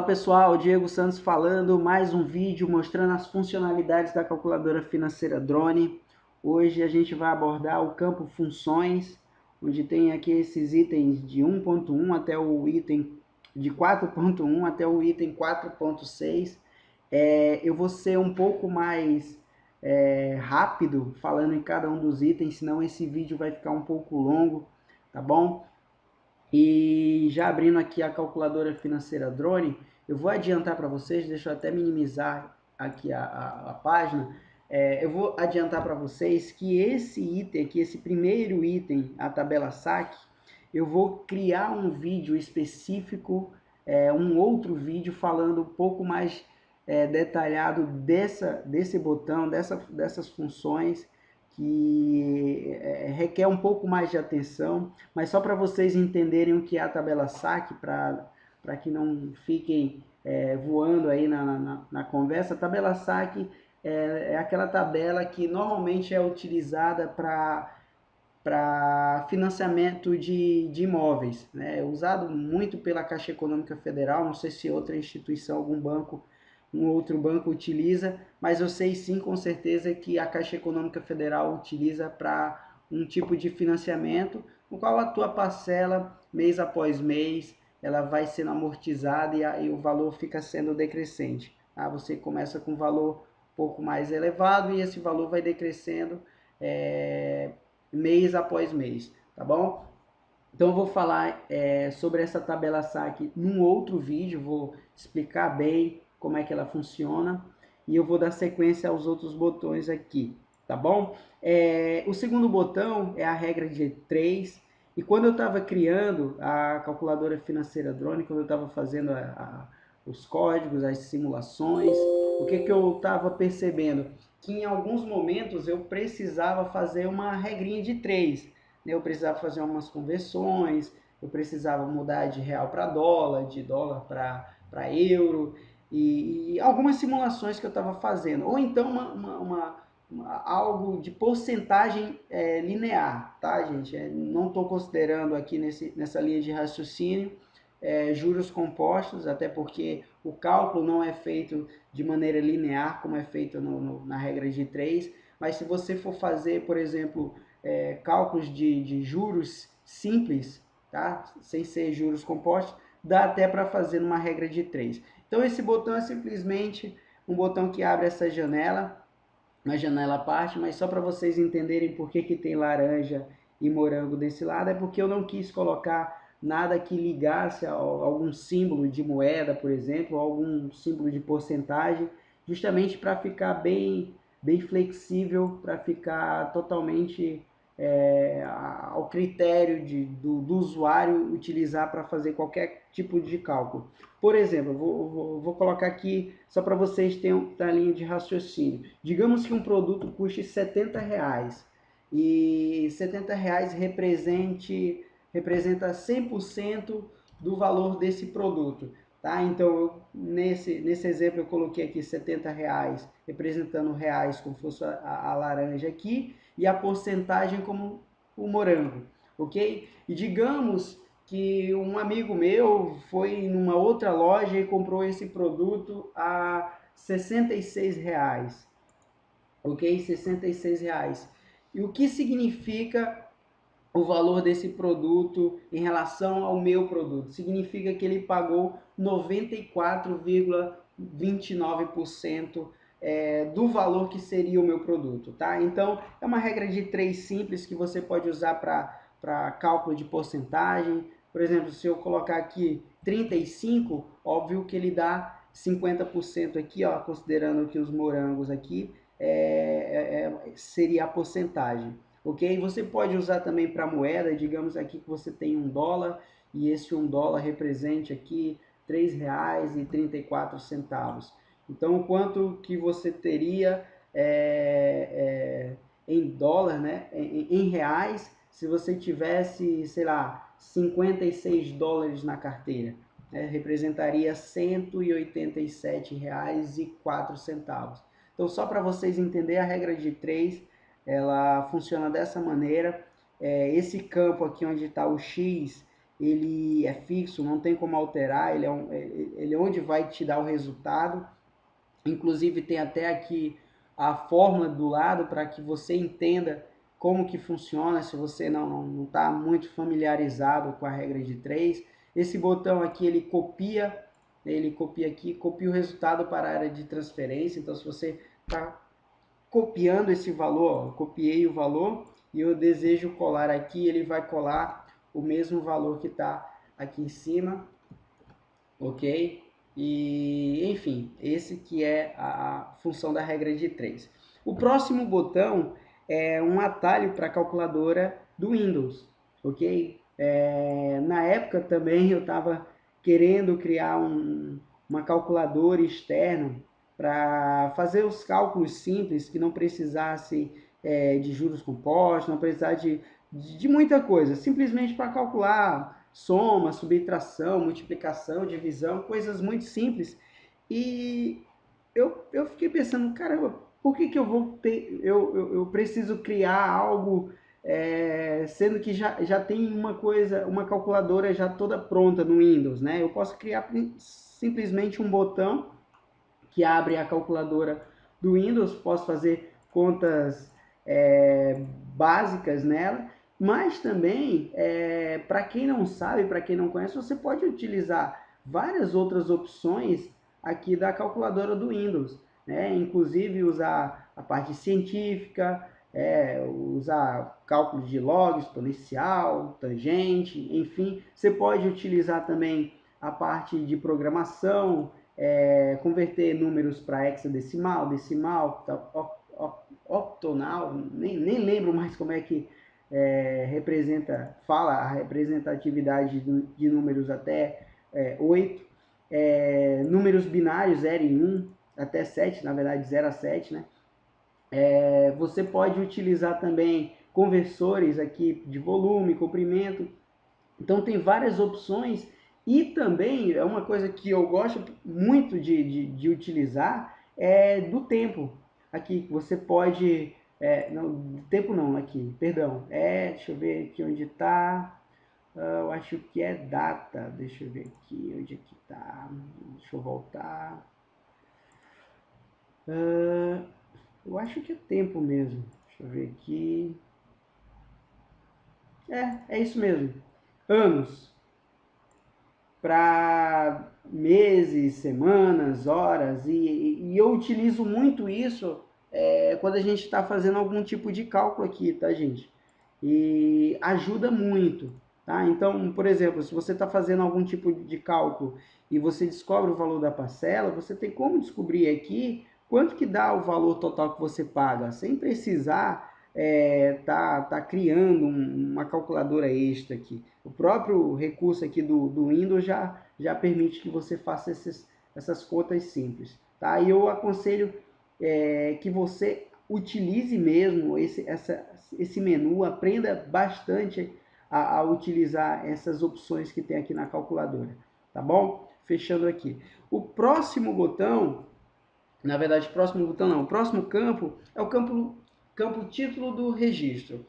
Fala pessoal, Diego Santos falando, mais um vídeo mostrando as funcionalidades da calculadora financeira Drone. Hoje a gente vai abordar o campo funções, onde tem aqui esses itens de 1.1 até o item de 4.1 até o item 4.6. Eu vou ser um pouco mais rápido falando em cada um dos itens, senão esse vídeo vai ficar um pouco longo, tá bom? E já abrindo aqui a calculadora financeira Drone, eu vou adiantar para vocês, deixa eu até minimizar aqui a página. Eu vou adiantar para vocês que esse item aqui, esse primeiro item, a tabela saque, eu vou criar um vídeo específico, um outro vídeo falando um pouco mais detalhado desse botão, dessas funções, que requer um pouco mais de atenção, mas só para vocês entenderem o que é a tabela saque, para que não fiquem voando aí na conversa. A tabela saque é aquela tabela que normalmente é utilizada para financiamento de imóveis, né? É usado muito pela Caixa Econômica Federal, não sei se outra instituição, algum banco, um outro banco utiliza, mas eu sei sim com certeza que a Caixa Econômica Federal utiliza para um tipo de financiamento, no qual a tua parcela, mês após mês, ela vai sendo amortizada e o valor fica sendo decrescente. Tá? Você começa com um valor um pouco mais elevado e esse valor vai decrescendo mês após mês, tá bom? Então eu vou falar sobre essa tabela saque num outro vídeo, vou explicar bem como é que ela funciona e eu vou dar sequência aos outros botões aqui, tá bom? O segundo botão é a regra de 3 e quando eu estava criando a calculadora financeira Drone, quando eu estava fazendo os códigos, as simulações, o que eu estava percebendo? Que em alguns momentos eu precisava fazer uma regrinha de 3. Eu precisava fazer umas conversões, eu precisava mudar de real para dólar, de dólar para euro, e algumas simulações que eu estava fazendo. Ou então algo de porcentagem linear, tá, gente? Não estou considerando aqui nessa linha de raciocínio juros compostos, até porque o cálculo não é feito de maneira linear, como é feito na regra de 3, mas se você for fazer, por exemplo, cálculos de juros simples, tá? Sem ser juros compostos, dá até para fazer numa regra de 3. Então esse botão é simplesmente um botão que abre essa janela, uma janela à parte, mas só para vocês entenderem por que tem laranja e morango desse lado, é porque eu não quis colocar nada que ligasse a algum símbolo de moeda, por exemplo, ou algum símbolo de porcentagem, justamente para ficar bem flexível, para ficar totalmente ao critério do usuário utilizar para fazer qualquer tipo de cálculo. Por exemplo, vou colocar aqui só para vocês terem a linha de raciocínio. Digamos que um produto custe R$70 e R$70 representa 100% do valor desse produto. Tá? Então, nesse exemplo, eu coloquei aqui R$70 representando reais como fosse a laranja aqui e a porcentagem como o morango, ok? E digamos que um amigo meu foi numa outra loja e comprou esse produto a R$66, ok? R$66. E o que significa o valor desse produto em relação ao meu produto? Significa que ele pagou 94,29% do valor que seria o meu produto, tá? Então, é uma regra de 3 simples que você pode usar para cálculo de porcentagem. Por exemplo, se eu colocar aqui 35, óbvio que ele dá 50% aqui, ó, considerando que os morangos aqui seria a porcentagem. Ok? Você pode usar também para moeda, digamos aqui que você tem $1 e esse $1 represente aqui R$3,34. Então, o quanto que você teria em dólar, né? Em reais, se você tivesse, sei lá, $56 na carteira, né? Representaria R$187,04. Então, só para vocês entenderem a regra de 3, ela funciona dessa maneira. Esse campo aqui onde está o X, ele é fixo, não tem como alterar, ele é onde vai te dar o resultado. Inclusive tem até aqui a fórmula do lado para que você entenda como que funciona, se você não está muito familiarizado com a regra de 3. Esse botão aqui ele copia aqui, copia o resultado para a área de transferência. Então se você está copiando esse valor, ó, copiei o valor e eu desejo colar aqui, ele vai colar o mesmo valor que está aqui em cima, ok? E, enfim, esse que é a função da regra de 3. O próximo botão é um atalho para a calculadora do Windows, ok? Na época também eu estava querendo criar uma calculadora externa para fazer os cálculos simples, que não precisasse de juros compostos, não precisasse de muita coisa, simplesmente para calcular soma, subtração, multiplicação, divisão, coisas muito simples. E eu fiquei pensando, caramba, por que eu vou ter, eu preciso criar algo, sendo que já tem uma coisa, uma calculadora já toda pronta no Windows, né? Eu posso criar simplesmente um botão que abre a calculadora do Windows, posso fazer contas básicas nela, mas também, para quem não sabe, para quem não conhece, você pode utilizar várias outras opções aqui da calculadora do Windows, né? Inclusive usar a parte científica, usar cálculo de log, exponencial, tangente, enfim. Você pode utilizar também a parte de programação, converter números para hexadecimal, decimal, octonal, nem lembro mais como é que fala a representatividade de números até 8, números binários 0 e 1, até 7, na verdade 0 a 7, né? Você pode utilizar também conversores aqui de volume, comprimento. Então tem várias opções. E também é uma coisa que eu gosto muito de utilizar, do tempo. Aqui você pode, não, tempo não, aqui, perdão, deixa eu ver aqui onde está, eu acho que é data, deixa eu ver aqui onde é que está, deixa eu voltar, eu acho que é tempo mesmo, deixa eu ver aqui, é isso mesmo, anos. Para meses, semanas, horas, e eu utilizo muito isso quando a gente está fazendo algum tipo de cálculo aqui, tá, gente? E ajuda muito, tá? Então, por exemplo, se você está fazendo algum tipo de cálculo e você descobre o valor da parcela, você tem como descobrir aqui quanto que dá o valor total que você paga, sem precisar tá criando uma calculadora extra aqui. O próprio recurso aqui do Windows já permite que você faça essas contas simples. Tá? E eu aconselho que você utilize mesmo esse menu, aprenda bastante a utilizar essas opções que tem aqui na calculadora. Tá bom? Fechando aqui. O próximo botão, na verdade, próximo botão não, o próximo campo é o campo título do registro.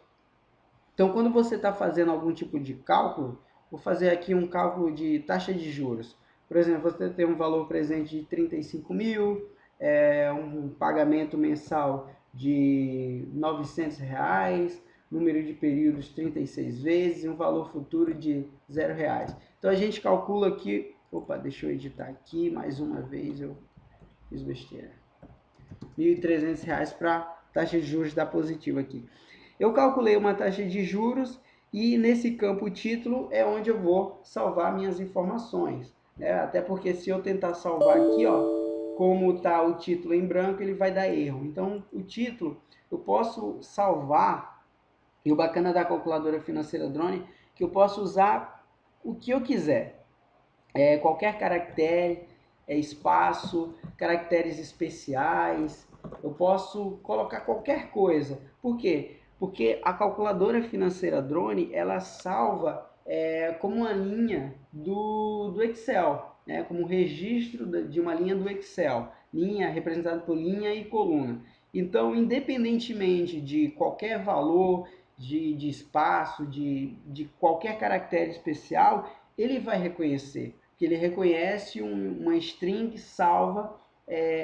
Então, quando você está fazendo algum tipo de cálculo, vou fazer aqui um cálculo de taxa de juros. Por exemplo, você tem um valor presente de 35 mil, um pagamento mensal de R$900, número de períodos 36 vezes e um valor futuro de R$0. Então, a gente calcula aqui, opa, deixa eu editar aqui mais uma vez, eu fiz besteira. R$1.300 para taxa de juros da positiva aqui. Eu calculei uma taxa de juros e nesse campo título é onde eu vou salvar minhas informações. Até porque se eu tentar salvar aqui, ó, como está o título em branco, ele vai dar erro. Então, o título eu posso salvar, e o bacana da calculadora financeira Drone, que eu posso usar o que eu quiser. Qualquer caractere, espaço, caracteres especiais, eu posso colocar qualquer coisa. Por quê? Porque a calculadora financeira Drone, ela salva como uma linha do Excel, né? Como um registro de uma linha do Excel, linha representada por linha e coluna. Então, independentemente de qualquer valor, de espaço, de qualquer caractere especial, ele vai reconhecer, porque ele reconhece uma string salva,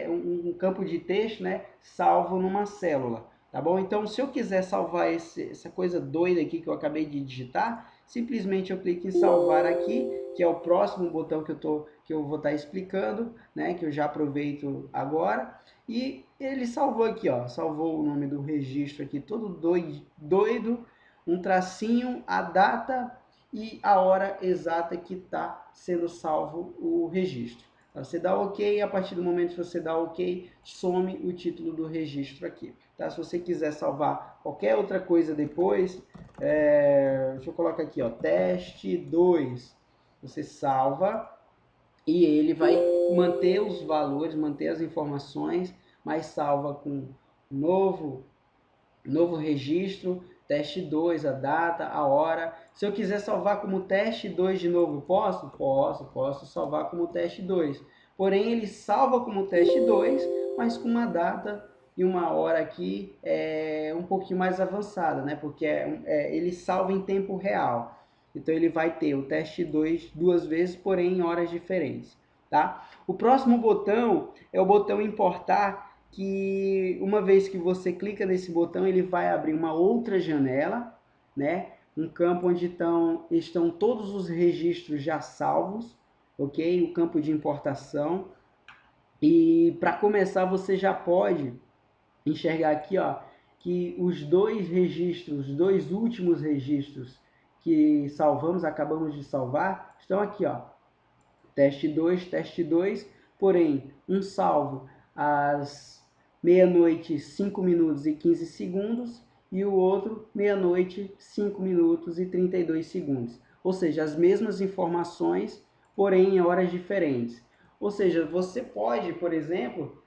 um campo de texto, né, salvo numa célula, tá bom? Então, se eu quiser salvar essa coisa doida aqui que eu acabei de digitar, simplesmente eu clico em salvar aqui, que é o próximo botão que eu vou estar explicando, né, que eu já aproveito agora, e ele salvou aqui, ó, salvou o nome do registro aqui, todo doido, um tracinho, a data e a hora exata que está sendo salvo o registro. Você dá OK, e a partir do momento que você dá OK, some o título do registro aqui. Tá? Se você quiser salvar qualquer outra coisa depois, deixa eu colocar aqui, ó, teste 2. Você salva e ele vai manter os valores, manter as informações, mas salva com novo registro, teste 2, a data, a hora. Se eu quiser salvar como teste 2 de novo, posso? Posso salvar como teste 2. Porém, ele salva como teste 2, mas com uma data e uma hora aqui um pouquinho mais avançada, né? Porque ele salva em tempo real. Então, ele vai ter o teste 2 duas vezes, porém em horas diferentes. Tá? O próximo botão é o botão importar, que uma vez que você clica nesse botão, ele vai abrir uma outra janela, né? Um campo onde estão todos os registros já salvos, ok? O campo de importação. E para começar, você já pode enxergar aqui, ó, que os dois registros, os dois últimos registros que salvamos, acabamos de salvar, estão aqui, ó. Teste 2, porém, um salvo às meia-noite, 5 minutos e 15 segundos, e o outro, meia-noite, 5 minutos e 32 segundos. Ou seja, as mesmas informações, porém em horas diferentes. Ou seja, você pode, por exemplo,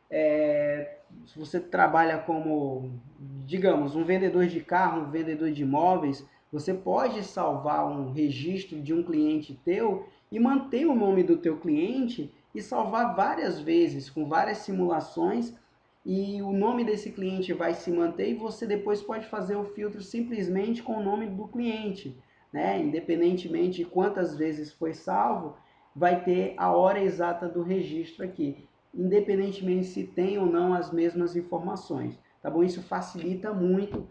se você trabalha como, digamos, um vendedor de carro, um vendedor de imóveis, você pode salvar um registro de um cliente teu e manter o nome do teu cliente e salvar várias vezes, com várias simulações, e o nome desse cliente vai se manter e você depois pode fazer o filtro simplesmente com o nome do cliente, né? Independentemente de quantas vezes foi salvo, vai ter a hora exata do registro aqui, independentemente se tem ou não as mesmas informações, tá bom? Isso facilita muito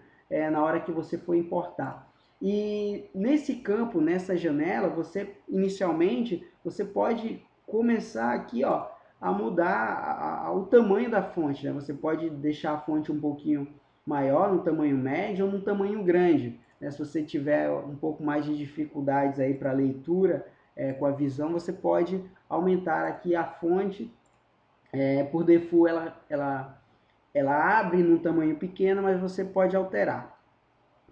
na hora que você for importar. E nesse campo, nessa janela, você inicialmente você pode começar aqui, ó, a mudar o tamanho da fonte, né? Você pode deixar a fonte um pouquinho maior, no tamanho médio ou no tamanho grande, né? Se você tiver um pouco mais de dificuldades aí para leitura com a visão, você pode aumentar aqui a fonte. Por default ela abre num tamanho pequeno, mas você pode alterar.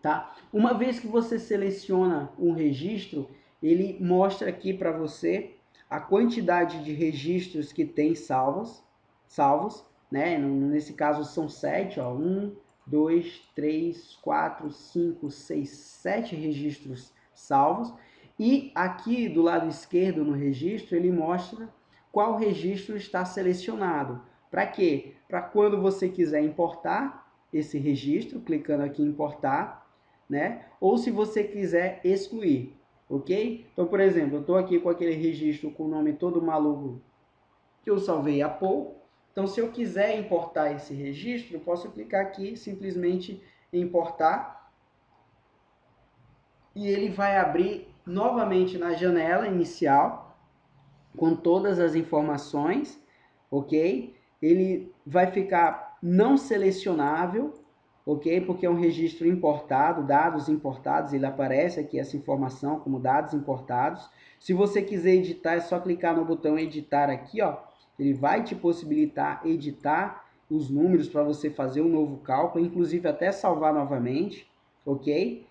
Tá? Uma vez que você seleciona um registro, ele mostra aqui para você a quantidade de registros que tem salvos, né? Nesse caso são 7, ó, 1, 2, 3, 4, 5, 6, 7 registros salvos. E aqui do lado esquerdo no registro, ele mostra qual registro está selecionado. Para quê? Para quando você quiser importar esse registro, clicando aqui em importar, né? Ou se você quiser excluir, ok? Então, por exemplo, eu estou aqui com aquele registro com o nome todo maluco que eu salvei há pouco. Então, se eu quiser importar esse registro, eu posso clicar aqui simplesmente em importar e ele vai abrir novamente na janela inicial com todas as informações, ok? Ele vai ficar não selecionável, ok? Porque é um registro importado, dados importados, ele aparece aqui essa informação como dados importados. Se você quiser editar, é só clicar no botão editar aqui, ó. Ele vai te possibilitar editar os números para você fazer um novo cálculo, inclusive até salvar novamente, ok?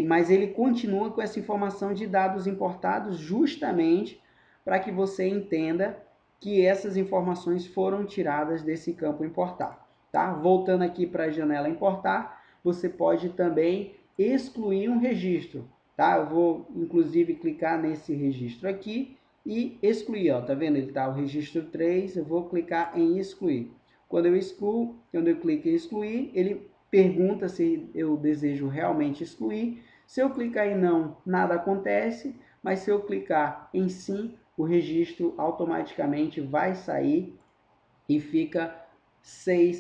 Mas ele continua com essa informação de dados importados justamente para que você entenda que essas informações foram tiradas desse campo importar. Tá? Voltando aqui para a janela importar, você pode também excluir um registro. Tá? Eu vou inclusive clicar nesse registro aqui e excluir. Ó, tá vendo? Ele está o registro 3, eu vou clicar em excluir. Quando eu clico em excluir, ele pergunta se eu desejo realmente excluir. Se eu clicar em não, nada acontece, mas se eu clicar em sim, o registro automaticamente vai sair e fica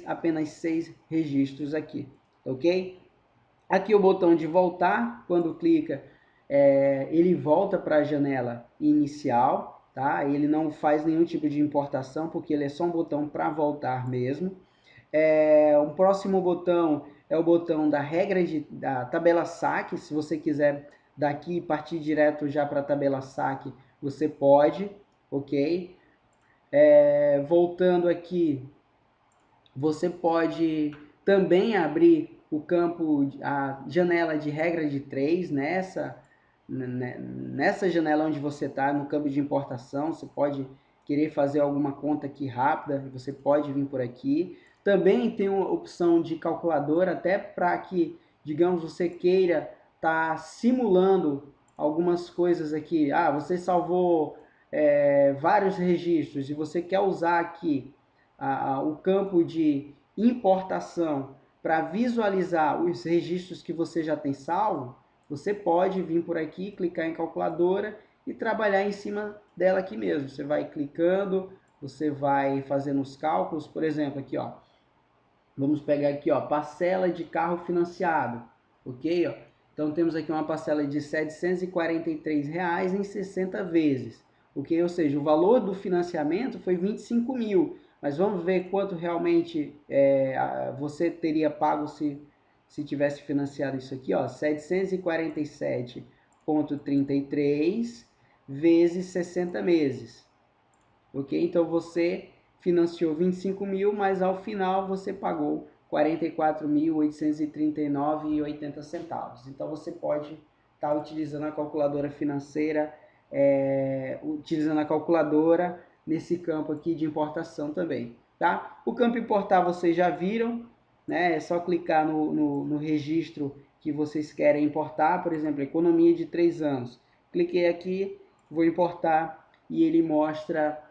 apenas 6 registros aqui, ok? Aqui o botão de voltar, quando clica, ele volta para a janela inicial, tá? Ele não faz nenhum tipo de importação, porque ele é só um botão para voltar mesmo. O próximo botão é o botão da regra da tabela saque. Se você quiser daqui partir direto já para a tabela saque, você pode, ok? Voltando aqui, você pode também abrir o campo, a janela de regra de 3 nessa janela onde você está, no campo de importação. Você pode querer fazer alguma conta aqui rápida, você pode vir por aqui. Também tem uma opção de calculadora, até para que, digamos, você queira estar simulando algumas coisas aqui. Você salvou vários registros e você quer usar aqui o campo de importação para visualizar os registros que você já tem salvo. Você pode vir por aqui, clicar em calculadora e trabalhar em cima dela aqui mesmo. Você vai clicando, você vai fazendo os cálculos. Por exemplo, aqui, ó, vamos pegar aqui, ó, parcela de carro financiado, ok? Ó? Então temos aqui uma parcela de R$ 743 em 60 vezes, ok? Ou seja, o valor do financiamento foi 25 mil, mas vamos ver quanto realmente você teria pago se tivesse financiado isso aqui, ó, 747,33 vezes 60 meses, ok? Então você financiou 25 mil, mas ao final você pagou R$ 44.839,80. Então você pode estar utilizando a calculadora financeira, utilizando a calculadora nesse campo aqui de importação também, tá? O campo importar vocês já viram, né? É só clicar no registro que vocês querem importar, por exemplo, economia de 3 anos. Cliquei aqui, vou importar e ele mostra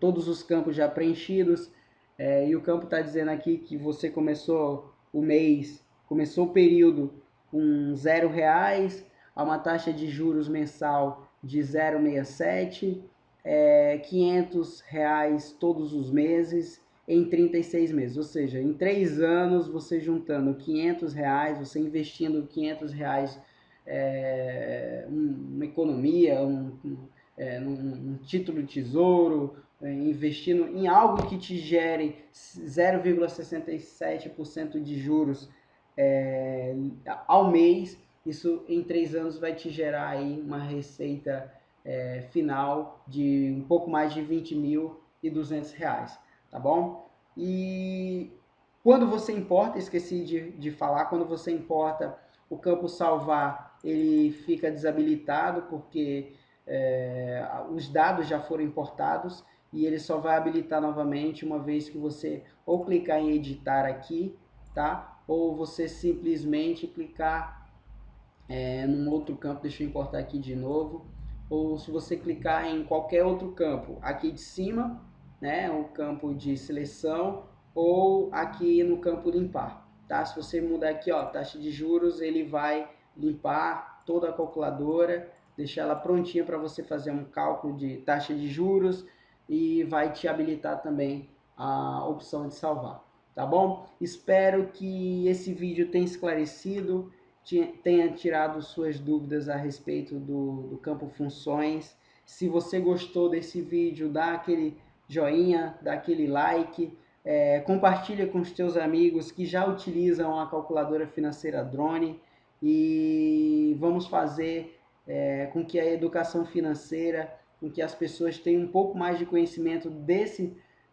todos os campos já preenchidos, e o campo está dizendo aqui que você começou o período com R$0, a uma taxa de juros mensal de 0,67, R$500 todos os meses em 36 meses, ou seja, em 3 anos você juntando R$500, você investindo R$500, uma economia, num título de tesouro, investindo em algo que te gere 0,67% de juros ao mês. Isso em 3 anos vai te gerar aí uma receita final de um pouco mais de R$20.200, tá bom? E quando você importa, esqueci de falar, quando você importa, o campo salvar ele fica desabilitado porque os dados já foram importados e ele só vai habilitar novamente uma vez que você ou clicar em editar aqui, tá? Ou você simplesmente clicar num outro campo, deixa eu importar aqui de novo, ou se você clicar em qualquer outro campo, aqui de cima, né, o campo de seleção, ou aqui no campo limpar, tá? Se você mudar aqui, ó, taxa de juros, ele vai limpar toda a calculadora, deixar ela prontinha para você fazer um cálculo de taxa de juros e vai te habilitar também a opção de salvar, tá bom? Espero que esse vídeo tenha esclarecido, tenha tirado suas dúvidas a respeito do campo funções. Se você gostou desse vídeo, dá aquele joinha, dá aquele like, compartilha com os teus amigos que já utilizam a calculadora financeira Drone e vamos fazer com que a educação financeira, com que as pessoas tenham um pouco mais de conhecimento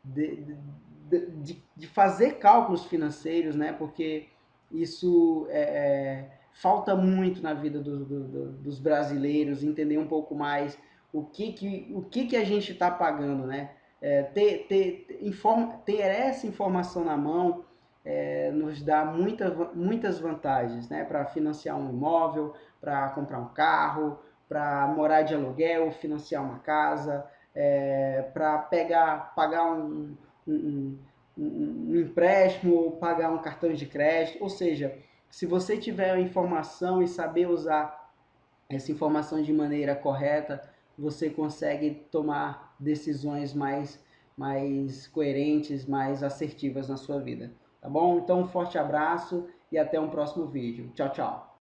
de fazer cálculos financeiros, né? Porque isso falta muito na vida dos brasileiros, entender um pouco mais o que a gente está pagando, né? Ter essa informação na mão nos dá muitas vantagens, né? Para financiar um imóvel, para comprar um carro, para morar de aluguel, financiar uma casa, para pagar um empréstimo ou pagar um cartão de crédito. Ou seja, se você tiver a informação e saber usar essa informação de maneira correta, você consegue tomar decisões mais coerentes, mais assertivas na sua vida. Tá bom? Então, um forte abraço e até um próximo vídeo. Tchau, tchau.